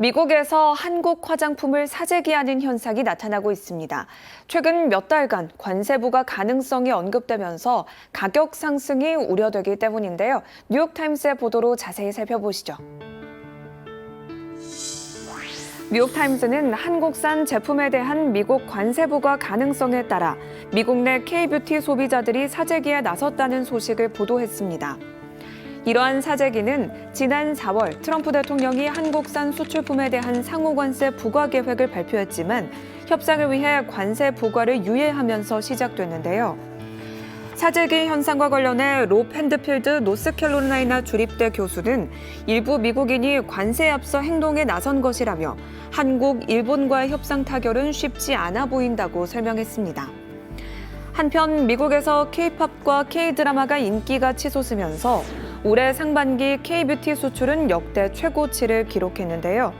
미국에서 한국 화장품을 사재기하는 현상이 나타나고 있습니다. 최근 몇 달간 관세 부과 가능성이 언급되면서 가격 상승이 우려되기 때문인데요. 뉴욕타임스의 보도로 자세히 살펴보시죠. 뉴욕타임스는 한국산 제품에 대한 미국 관세 부과 가능성에 따라 미국 내 K-뷰티 소비자들이 사재기에 나섰다는 소식을 보도했습니다. 이러한 사재기는 지난 4월 트럼프 대통령이 한국산 수출품에 대한 상호 관세 부과 계획을 발표했지만 협상을 위해 관세 부과를 유예하면서 시작됐는데요. 사재기 현상과 관련해 로 펜드필드 노스캐롤라이나 주립대 교수는 일부 미국인이 관세에 앞서 행동에 나선 것이라며 한국, 일본과의 협상 타결은 쉽지 않아 보인다고 설명했습니다. 한편 미국에서 K-팝과 K-드라마가 인기가 치솟으면서 올해 상반기 K-뷰티 수출은 역대 최고치를 기록했는데요.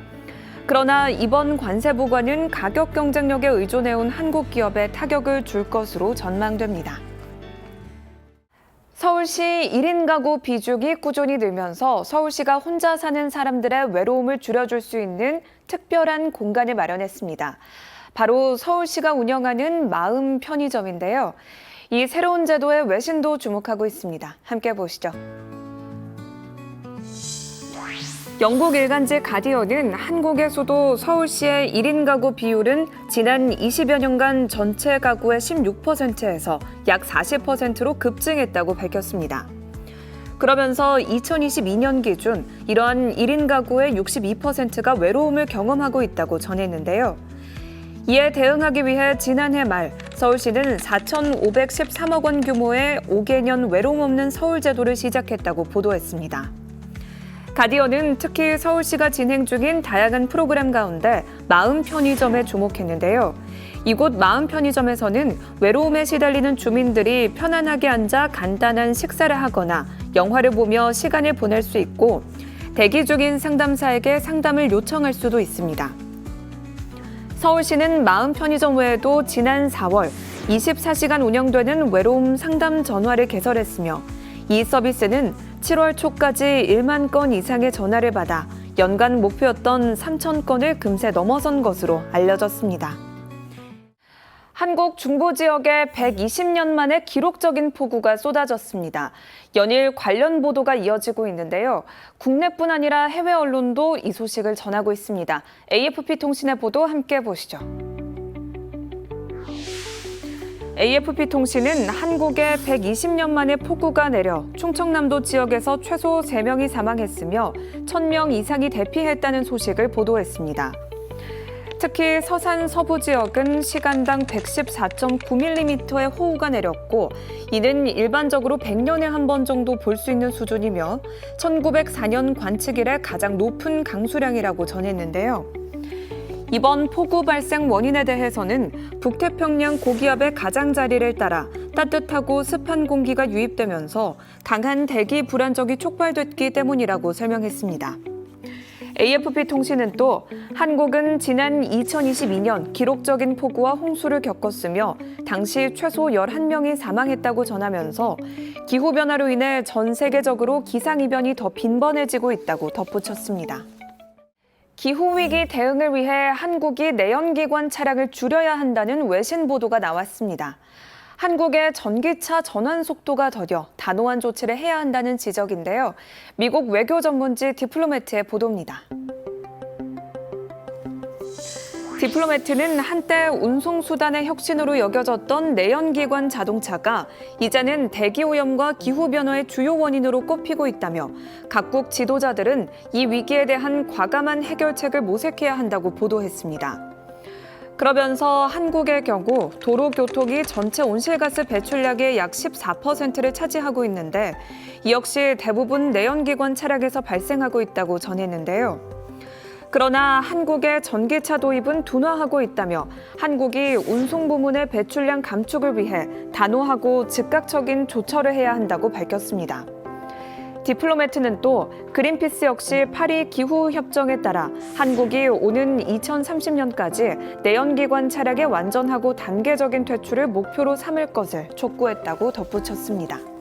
그러나 이번 관세 부과는 가격 경쟁력에 의존해온 한국 기업에 타격을 줄 것으로 전망됩니다. 서울시 1인 가구 비중이 꾸준히 늘면서 서울시가 혼자 사는 사람들의 외로움을 줄여줄 수 있는 특별한 공간을 마련했습니다. 바로 서울시가 운영하는 마음 편의점인데요. 이 새로운 제도의 외신도 주목하고 있습니다. 함께 보시죠. 영국 일간지 가디언은 한국에서도 서울시의 1인 가구 비율은 지난 20여 년간 전체 가구의 16%에서 약 40%로 급증했다고 밝혔습니다. 그러면서 2022년 기준 이러한 1인 가구의 62%가 외로움을 경험하고 있다고 전했는데요. 이에 대응하기 위해 지난해 말 서울시는 4,513억 원 규모의 5개년 외로움 없는 서울 제도를 시작했다고 보도했습니다. 가디언은 특히 서울시가 진행 중인 다양한 프로그램 가운데 마음 편의점에 주목했는데요. 이곳 마음 편의점에서는 외로움에 시달리는 주민들이 편안하게 앉아 간단한 식사를 하거나 영화를 보며 시간을 보낼 수 있고 대기 중인 상담사에게 상담을 요청할 수도 있습니다. 서울시는 마음 편의점 외에도 지난 4월 24시간 운영되는 외로움 상담 전화를 개설했으며 이 서비스는 7월 초까지 1만 건 이상의 전화를 받아 연간 목표였던 3천 건을 금세 넘어선 것으로 알려졌습니다. 한국 중부 지역에 120년 만에 기록적인 폭우가 쏟아졌습니다. 연일 관련 보도가 이어지고 있는데요. 국내뿐 아니라 해외 언론도 이 소식을 전하고 있습니다. AFP통신의 보도 함께 보시죠. AFP통신은 한국에 120년 만에 폭우가 내려 충청남도 지역에서 최소 3명이 사망했으며 1,000명 이상이 대피했다는 소식을 보도했습니다. 특히 서산 서부 지역은 시간당 114.9mm의 호우가 내렸고 이는 일반적으로 100년에 한 번 정도 볼 수 있는 수준이며 1904년 관측 이래 가장 높은 강수량이라고 전했는데요. 이번 폭우 발생 원인에 대해서는 북태평양 고기압의 가장자리를 따라 따뜻하고 습한 공기가 유입되면서 강한 대기 불안정이 촉발됐기 때문이라고 설명했습니다. AFP통신은 또 한국은 지난 2022년 기록적인 폭우와 홍수를 겪었으며 당시 최소 11명이 사망했다고 전하면서 기후변화로 인해 전 세계적으로 기상이변이 더 빈번해지고 있다고 덧붙였습니다. 기후위기 대응을 위해 한국이 내연기관 차량을 줄여야 한다는 외신 보도가 나왔습니다. 한국의 전기차 전환 속도가 더뎌 단호한 조치를 해야 한다는 지적인데요. 미국 외교 전문지 디플로매트의 보도입니다. 디플로매트는 한때 운송수단의 혁신으로 여겨졌던 내연기관 자동차가 이제는 대기오염과 기후변화의 주요 원인으로 꼽히고 있다며 각국 지도자들은 이 위기에 대한 과감한 해결책을 모색해야 한다고 보도했습니다. 그러면서 한국의 경우 도로교통이 전체 온실가스 배출량의 약 14%를 차지하고 있는데 이 역시 대부분 내연기관 차량에서 발생하고 있다고 전했는데요. 그러나 한국의 전기차 도입은 둔화하고 있다며 한국이 운송 부문의 배출량 감축을 위해 단호하고 즉각적인 조처를 해야 한다고 밝혔습니다. 디플로매트는 또 그린피스 역시 파리 기후협정에 따라 한국이 오는 2030년까지 내연기관 차량의 완전하고 단계적인 퇴출을 목표로 삼을 것을 촉구했다고 덧붙였습니다.